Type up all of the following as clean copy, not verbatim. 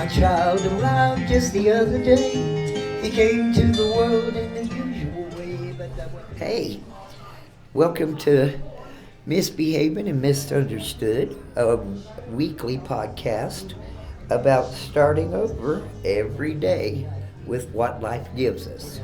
my child arrived just the other day. He came to the world in the usual way, but hey, welcome to MizBehavin and MisUnderstood, a weekly podcast about starting over every day with what life gives us.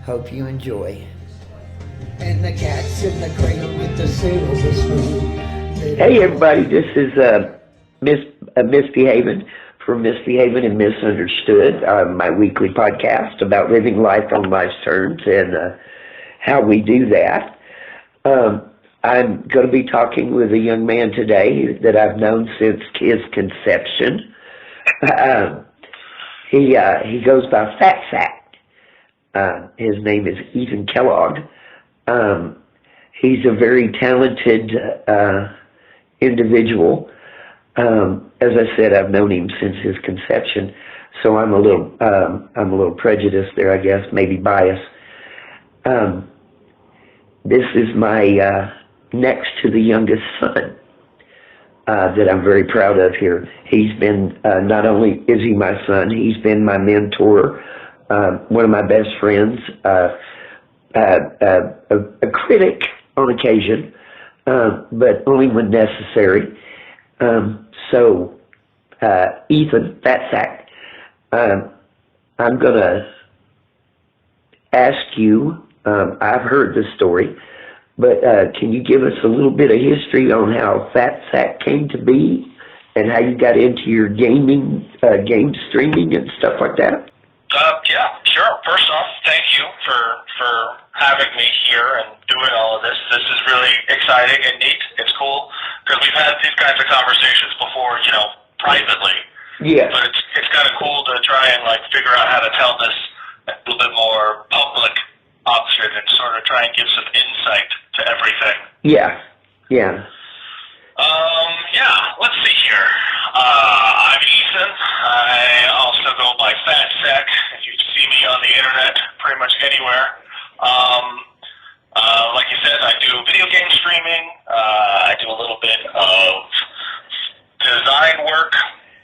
Hope you enjoy. And the cat's in the cradle with the silver spoon. Hey everybody, this is MizBehavin for MizBehavin and MisUnderstood, my weekly podcast about living life on life's terms and how we do that. I'm going to be talking with a young man today that I've known since his conception. He goes by Fatsack. His name is Ethan Kellogg. He's a very talented individual. As I said, I've known him since his conception, so I'm a little prejudiced there, I guess, maybe biased. This is my next to the youngest son that I'm very proud of here. He's been, not only is he my son, he's been my mentor, one of my best friends, a critic on occasion, but only when necessary. Ethan Fatsack, I'm going to ask you, I've heard the story, but can you give us a little bit of history on how Fatsack came to be and how you got into your gaming, game streaming and stuff like that? Yeah, sure. First off, thank you for having me here and doing all of this. This is really exciting and neat. It's cool because we've had these kinds of conversations before, privately. Yeah. But it's kind of cool to try and figure out how to tell this a little bit more public option and sort of try and give some insight to everything. Yeah. Yeah. Let's see here. I'm Ethan. I also go by Fatsack. If you see me on the internet, pretty much anywhere. Like you said, I do video game streaming. I do a little bit of design work,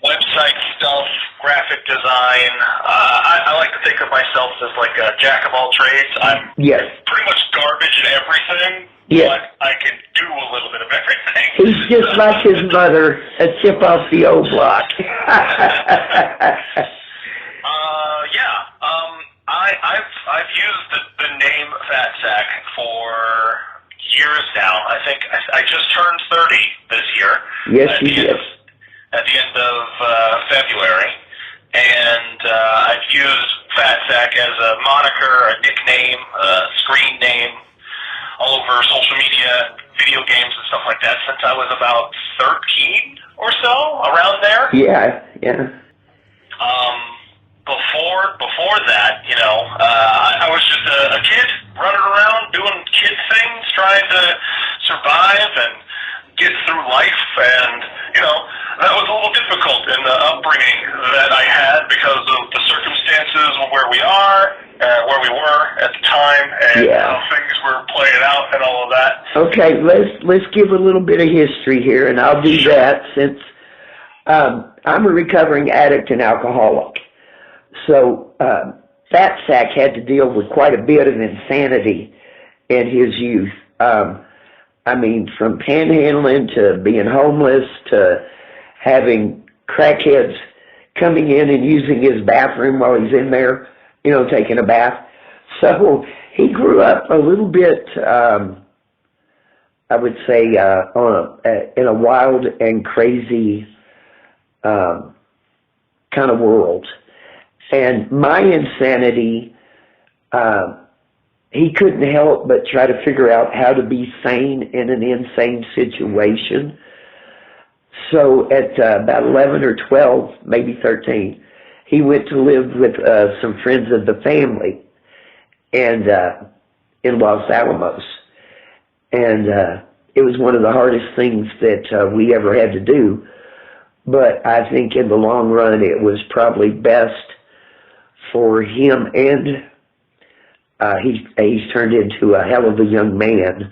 website stuff, graphic design. I like to think of myself as like a jack of all trades. I'm pretty much garbage at everything. Yeah. But I can do a little bit of everything. He's just like his mother, a chip off the old block. I've used the name Fatsack for years now. I think I just turned 30 this year. Yes, you did. At the end of February. And I've used Fatsack as a moniker, a nickname, a screen name, all over social media, video games and stuff like that since I was about 13 or so, around there. Yeah. Before that, I was just a kid running around doing kid things, trying to survive and get through life, and that was a little difficult in the upbringing that I had because of the circumstances of where we are, where we were at the time, and how things were playing out and all of that. Okay, let's give a little bit of history here, and I'll do that since I'm a recovering addict and alcoholic. So Fatsack had to deal with quite a bit of insanity in his youth. From panhandling to being homeless to having crackheads coming in and using his bathroom while he's in there, taking a bath. So he grew up a little bit, I would say, in a wild and crazy kind of world. And my insanity, he couldn't help but try to figure out how to be sane in an insane situation. So at about 11 or 12, maybe 13, he went to live with some friends of the family and in Los Alamos. And it was one of the hardest things that we ever had to do. But I think in the long run, it was probably best for him, and he's turned into a hell of a young man.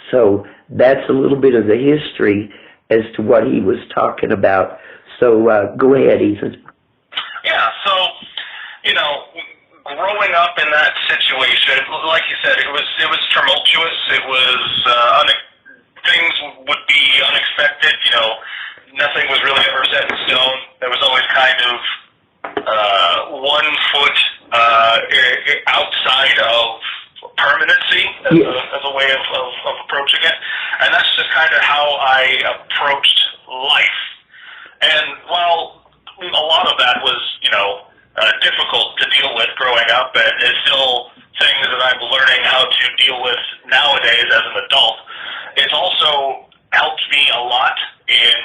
So that's a little bit of the history. as to what he was talking about. So go ahead, Ethan. Yeah, so, you know, growing up in that situation, like you said, it was tumultuous. It was things would be unexpected. You know, nothing was really ever set in stone. There was always kind of 1 foot outside of permanency as a way of approaching it, and that's just kind of how I approached life. And while a lot of that was, you know, difficult to deal with growing up, and it's still things that I'm learning how to deal with nowadays as an adult, it's also helped me a lot in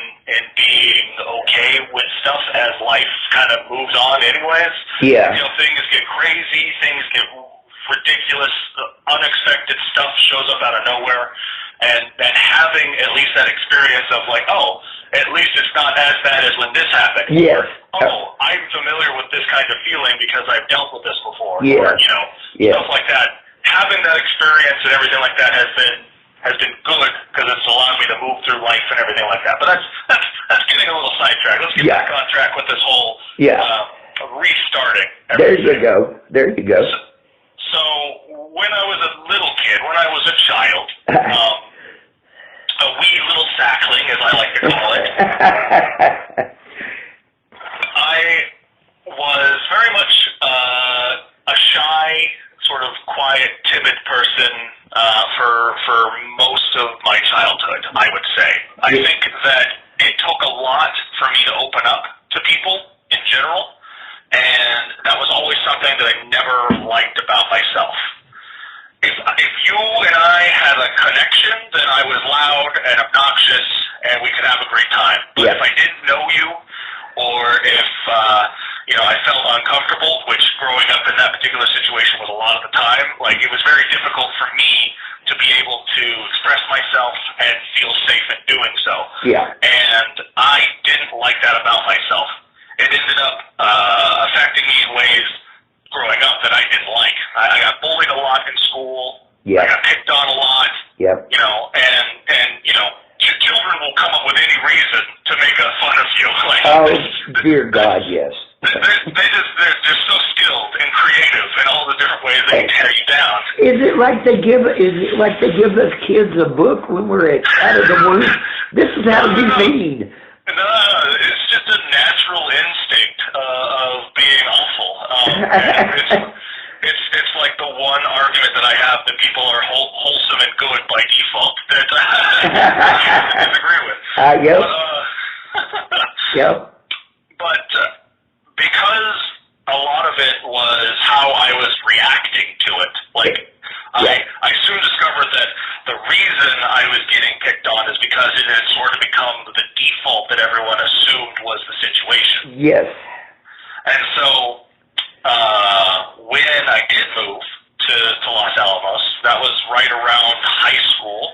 being okay with stuff as life kind of moves on anyways. Yeah. You know, things get crazy, things get ridiculous, unexpected stuff shows up out of nowhere, and having at least that experience of like, oh, at least it's not as bad as when this happened. Yes. Or, oh, I'm familiar with this kind of feeling because I've dealt with this before. Yeah. Or, you know, stuff like that. Having that experience and everything like that has been good because it's allowed me to move through life and everything like that. But that's getting a little sidetracked. Let's get back on track with this whole restarting everything. There you go. So when I was a little kid, when I was a child, a wee little sackling, as I like to call it, I was very much a shy, sort of quiet, timid person for most of my childhood, I would say. I think that it took a lot for me to open up to people in general, and that was always something that I never liked about myself. If you and I had a connection, then I was loud and obnoxious, and we could have a great time. But if I didn't know you, or if you know, I felt uncomfortable, which growing up in that particular situation was a lot of the time, like it was very difficult for me to be able to express myself and feel safe in doing so. Yeah. And I didn't like that about myself. It ended up affecting me in ways growing up that I didn't like. I got bullied a lot in school. I got picked on a lot. You know, and you know, children will come up with any reason to make fun of you. Like, oh, dear God, yes. They're so skilled and creative in all the different ways they can tear you down. Is it like they give us kids a book when we're out of the womb? This is how to be mean. No, it's just a natural instinct of being awful. And it's like the one argument that I have that people are wholesome and good by default that I disagree with. But because a lot of it was how I was reacting to it, like I soon discovered that the reason I was getting picked on is because it had sort of become the default that everyone assumed was the situation. Yes. And so when I did move to Los Alamos, that was right around high school,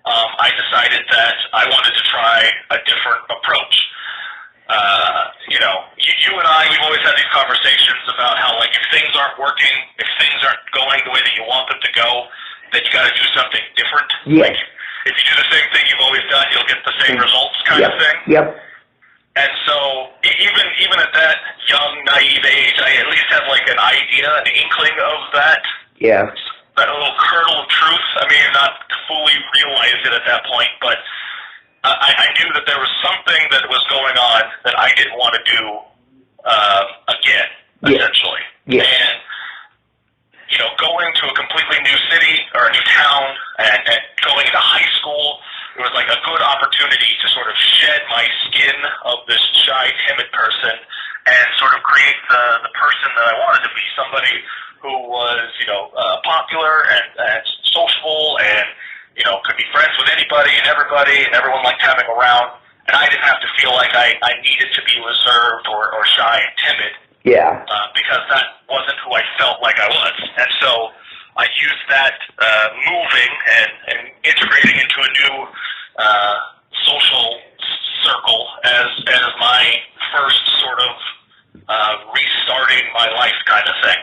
I decided that I wanted to try a different approach. You know, you and I, we've always had these conversations about how, like, if things aren't working, if things aren't going the way that you want them to go, then you got to do something different. Yes. Like, if you do the same thing you've always done, you'll get the same results kind of thing. And so even at that young, naive age, I at least had like an idea, an inkling of that. That little kernel of truth. I may have not fully realized it at that point, but I knew that there was something that was going on that I didn't want to do again, essentially. And, you know, going to a completely new city or a new town and going into high school, it was like a good opportunity to sort of shed my skin of this shy, timid person and sort of create the person that I wanted to be, somebody who was, you know, popular and sociable and, you know, could be friends with anybody and everyone liked having around. And I didn't have to feel like I needed to be reserved or shy and timid. Because that wasn't who I felt like I was. And so I used that moving and integrating into a new social circle as my first sort of restarting my life kind of thing.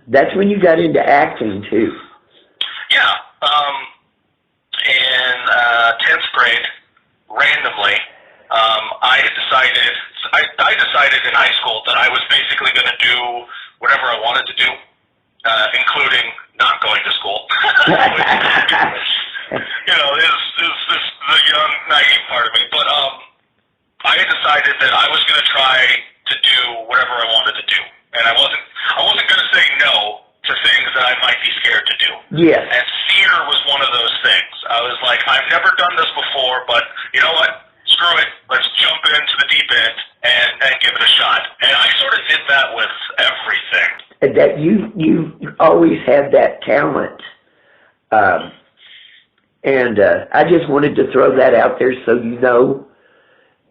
That's when you got into acting too. In 10th grade, I decided in high school that I was basically going to do whatever I wanted to do, including not going to school. You know, is the young, naive part of me. But I decided that I was going to try to do whatever I wanted to do, and I wasn't going to say no to things that I might be scared to do. Yes. And theater was one of those things. I was like, I've never done this before, but you know what? Screw it. Let's jump into the deep end and give it a shot. And I sort of did that with everything. That you always had that talent. And I just wanted to throw that out there so you know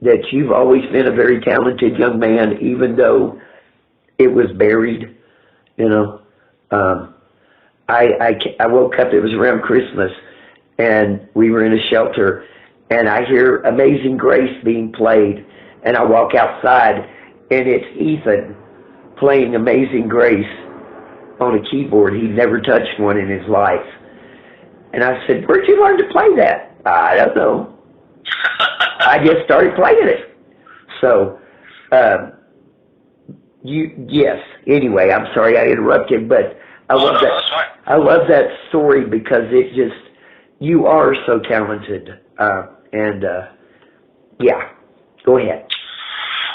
that you've always been a very talented young man, even though it was buried, you know. I woke up, it was around Christmas, and we were in a shelter, and I hear Amazing Grace being played, and I walk outside, and it's Ethan playing Amazing Grace on a keyboard. He'd never touched one in his life. And I said, where'd you learn to play that? I don't know. I just started playing it. So, yes. Anyway, I'm sorry I interrupted, but I love that. That's fine. I love that story because it just, you are so talented. Yeah, go ahead.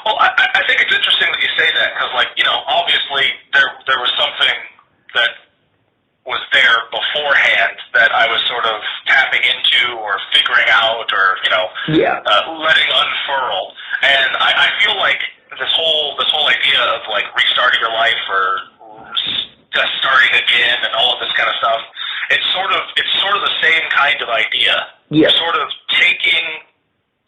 Well, I think it's interesting that you say that because, like, you know, obviously there was something that was there beforehand that I was sort of tapping into or figuring out or, you know, letting unfurl. And I feel like this whole idea of like restarting your life or just starting again and all of this kind of stuff, it's sort of the same kind of idea. Yeah. You're sort of taking,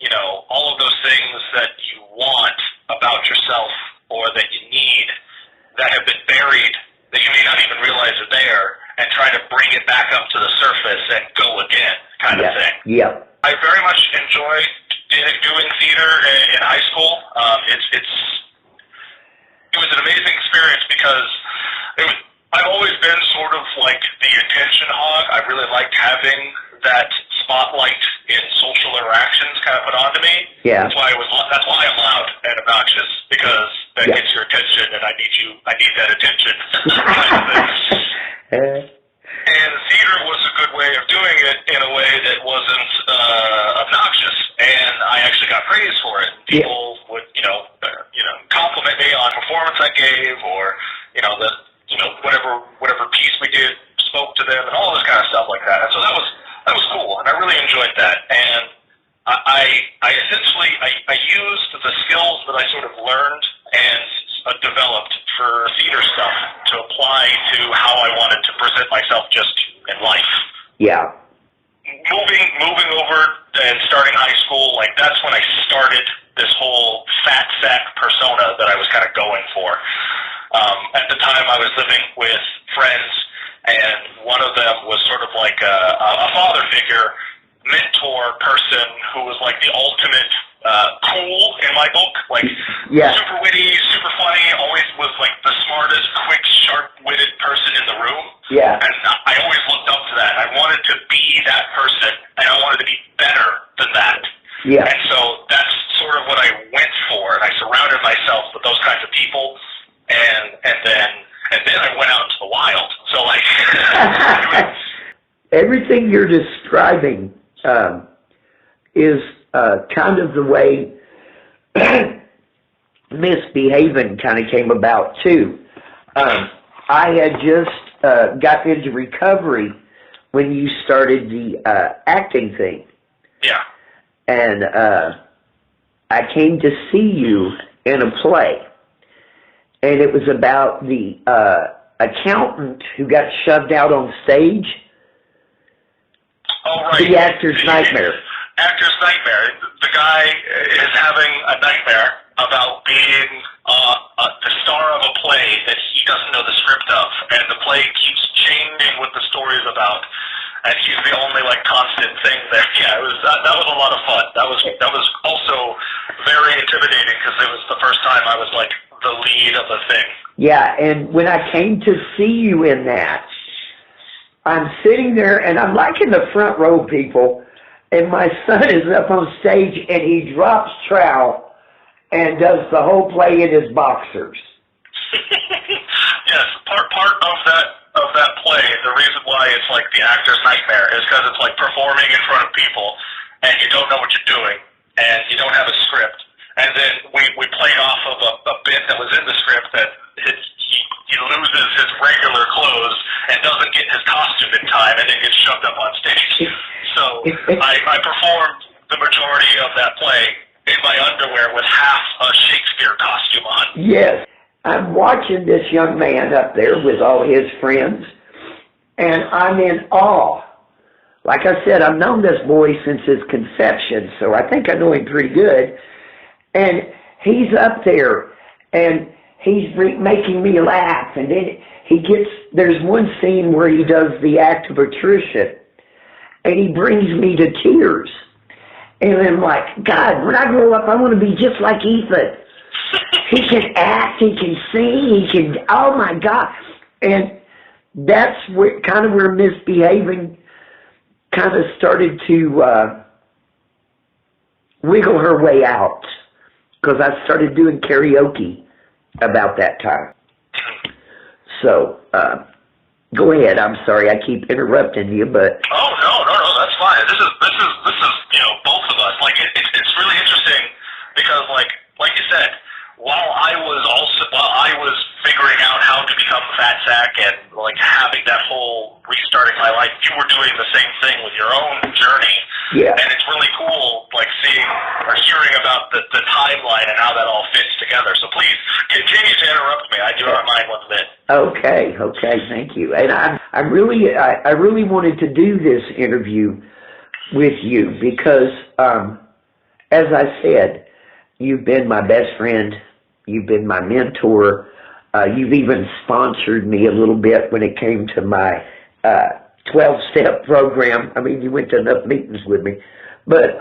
you know, all of those things that you want about yourself or that you need that have been buried that you may not even realize are there, and try to bring it back up to the surface and go again, kind of thing. Yeah. I very much enjoyed doing theater in high school. It was an amazing experience because I've always been sort of like the attention hog. I really liked having that spotlight in social interactions kind of put onto me. Yeah. That's why I'm loud and obnoxious, because that gets your attention, and I need that attention. And theater was a good way of doing it in a way that wasn't obnoxious, and I actually got praise for it. People would, compliment me on performance I gave, or whatever piece we did spoke to them, and all this kind of stuff like that. And so that was cool, and I really enjoyed that. And I essentially used the skills that I sort of learned and developed for theater stuff to apply to how I wanted to present myself just in life. Yeah. Moving over and starting high school, like that's when I started this whole Fatsack persona that I was kind of going for. At the time I was living with friends, and one of them was sort of like a father figure, mentor person who was like the ultimate cool in my book, like super witty, super funny, always was like the smartest, quick, sharp-witted person in the room. Yeah. And I always looked up to that. I wanted to be that person, and I wanted to be better than that. Yeah. And so that's sort of what I went for, and I surrounded myself with those kinds of people, and then I went out into the wild. So like everything you're describing is kind of the way MizBehavin kind of came about too. I had just got into recovery when you started the acting thing. Yeah. And I came to see you in a play, and it was about the accountant who got shoved out on stage. Oh, right. The actor's nightmare. Actor's nightmare. The guy is having a nightmare about being the star of a play that he doesn't know the script of, and the play keeps changing what the story is about, and he's the only like constant thing there. Yeah, that was a lot of fun. That was also very intimidating because it was the first time I was like the lead of the thing. Yeah, and when I came to see you in that, I'm sitting there, and I'm like in the front row, people, and my son is up on stage, and he drops trowel, and does the whole play in his boxers. Yes, part of that play, the reason why it's like the actor's nightmare is because it's like performing in front of people, and you don't know what you're doing, and you don't have a script. And then we played off of a bit that was in the script that he loses his regular clothes and doesn't get his costume in time, and then gets shoved up on stage. So I performed the majority of that play in my underwear with half a Shakespeare costume on. Yes. I'm watching this young man up there with all his friends, and I'm in awe. Like I said, I've known this boy since his conception, so I think I know him pretty good. And he's up there, and he's making me laugh. And then there's one scene where he does the act of attrition, and he brings me to tears. And I'm like, God, when I grow up, I want to be just like Ethan. He can act, he can sing, oh my God. And that's kind of where MizBehavin kind of started to wiggle her way out, because I started doing karaoke about that time. So, go ahead. I'm sorry, I keep interrupting you, but. Oh, no, that's fine. This is, both of us. Like, it's really interesting because, like you said, while I was figuring out how to become Fatsack and like having that whole restarting my life, you were doing the same thing with your own journey. Yeah. And it's really cool, like seeing or hearing about the timeline and how that all fits together. So please continue to interrupt me. I do not mind one bit. Okay, thank you. And I really wanted to do this interview with you because, as I said, you've been my best friend. You've been my mentor. You've even sponsored me a little bit when it came to my 12-step program. I mean, you went to enough meetings with me. But,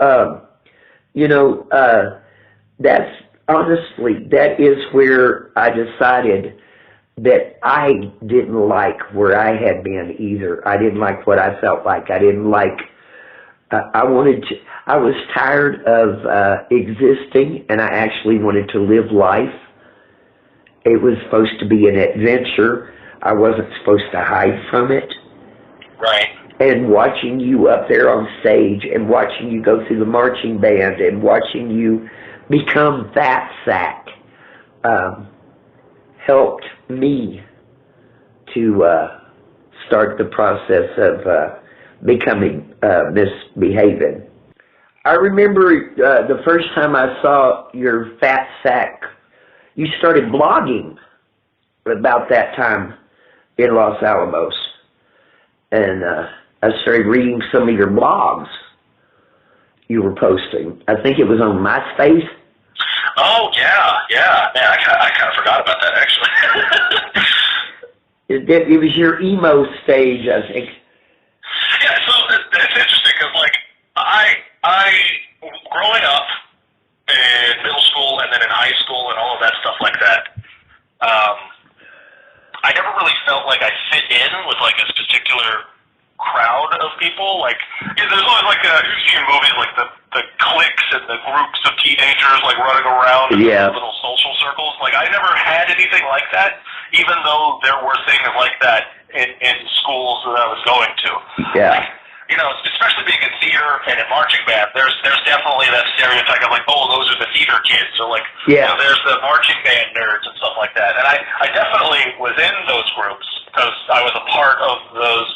that's honestly, that is where I decided that I didn't like where I had been either. I didn't like what I felt like. I didn't like, I was tired of existing, and I actually wanted to live life. It was supposed to be an adventure. I wasn't supposed to hide from it. Right. And watching you up there on stage, and watching you go through the marching band, and watching you become Fatsack, helped me to start the process of becoming MizBehavin. I remember the first time I saw your Fatsack, you started blogging about that time in Los Alamos. And I started reading some of your blogs you were posting. I think it was on MySpace. Oh, yeah. Man, I kind of forgot about that, actually. It was your emo stage, I think. Yeah, so it's interesting because, like, I growing up in middle school and then in high school and all of that stuff like that, I never really felt like I fit in with, like, a particular crowd of people. Like, there's always, like, you see in movies, like, the cliques and the groups of teenagers, like, running around in little social circles. Like, I never had anything like that, even though there were things like that in schools that I was going to. Yeah. Like, especially being in theater and in marching band, there's definitely that stereotype of like, oh, those are the theater kids, or like, there's the marching band nerds and stuff like that. And I definitely was in those groups because I was a part of those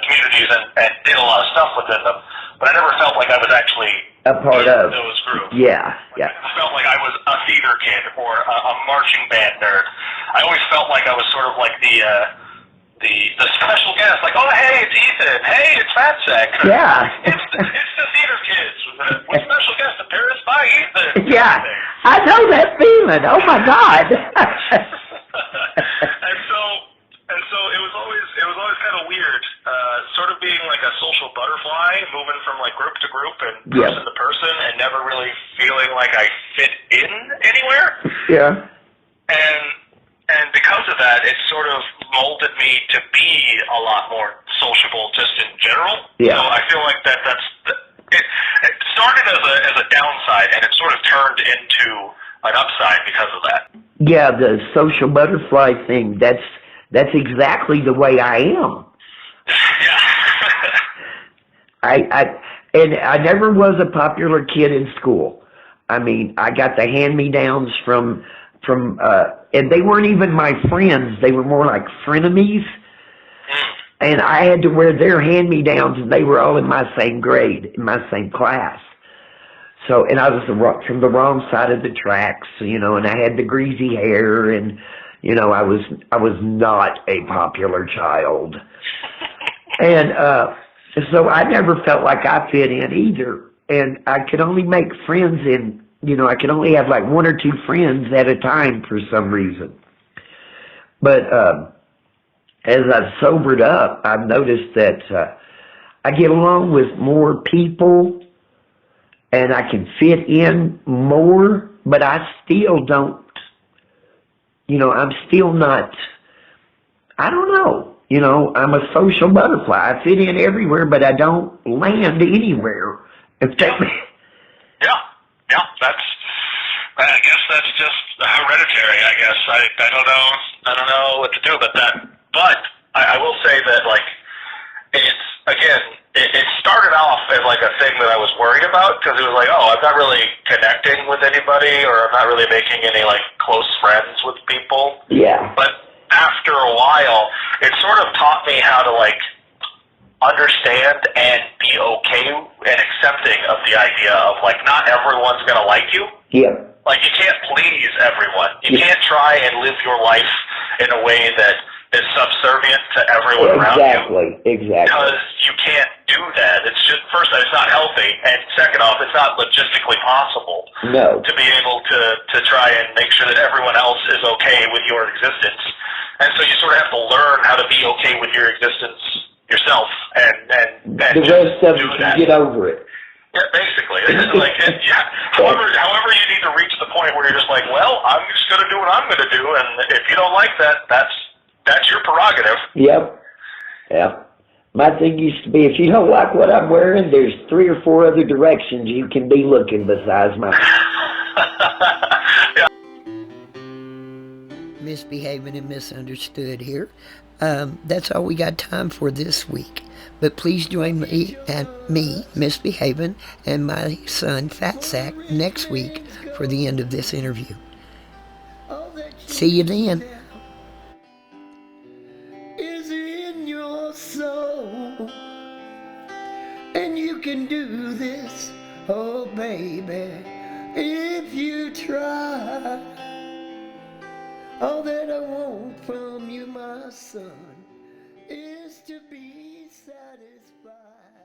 communities and did a lot of stuff within them. But I never felt like I was actually a part of those groups. Yeah. I felt like I was a theater kid or a marching band nerd. I always felt like I was sort of like the special guest, like, oh, hey, it's Ethan. Hey, it's Fatsack. Yeah. It's the theater kids with special guest appearance by Ethan. Yeah, I know that feeling. Oh my God. and so it was always kind of weird, sort of being like a social butterfly, moving from like group to group and person to person, and never really feeling like I fit in anywhere. Yeah. And because of that, it sort of molded me to be a lot more sociable just in general. Yeah. So I feel like it started as a downside, and it sort of turned into an upside because of that. Yeah, the social butterfly thing, that's exactly the way I am. Yeah. And I never was a popular kid in school. I mean, I got the hand-me-downs from and they weren't even my friends. They were more like frenemies. And I had to wear their hand-me-downs, and they were all in my same grade, in my same class. So, and I was from the wrong side of the tracks, you know, and I had the greasy hair, and, you know, I was not a popular child. And so I never felt like I fit in either. And I could only make friends I could only have like one or two friends at a time for some reason. But as I've sobered up, I've noticed that I get along with more people and I can fit in more, but I still don't, I'm still not, I don't know. I'm a social butterfly. I fit in everywhere, but I don't land anywhere. Yeah, I guess that's just hereditary, I guess. I don't know what to do about that. But I will say that, like, it started off as like a thing that I was worried about, because it was like, oh, I'm not really connecting with anybody, or I'm not really making any, like, close friends with people. Yeah. But after a while, it sort of taught me how to, like, understand and be okay and accepting of the idea of, like, not everyone's going to like you. Yeah. Like, you can't please everyone. You can't try and live your life in a way that is subservient to everyone around you. Exactly. Because you can't do that. It's just, first, it's not healthy, and second off, it's not logistically possible. No. To be able to try and make sure that everyone else is okay with your existence. And so you sort of have to learn how to be okay with your existence yourself, and the rest of you can get over it. Yeah, basically. However you need to reach the point where you're just like, well, I'm just going to do what I'm going to do, and if you don't like that, that's your prerogative. Yep. Yeah. My thing used to be, if you don't like what I'm wearing, there's 3 or 4 other directions you can be looking besides my... Yeah. Misbehaving and Misunderstood here. That's all we got time for this week. But please join me and Misbehavin, and my son, Fatsack, next week for the end of this interview. See you then. Is in your soul, and you can do this, oh baby, if you try. All that I want from you, my son, is to be satisfied.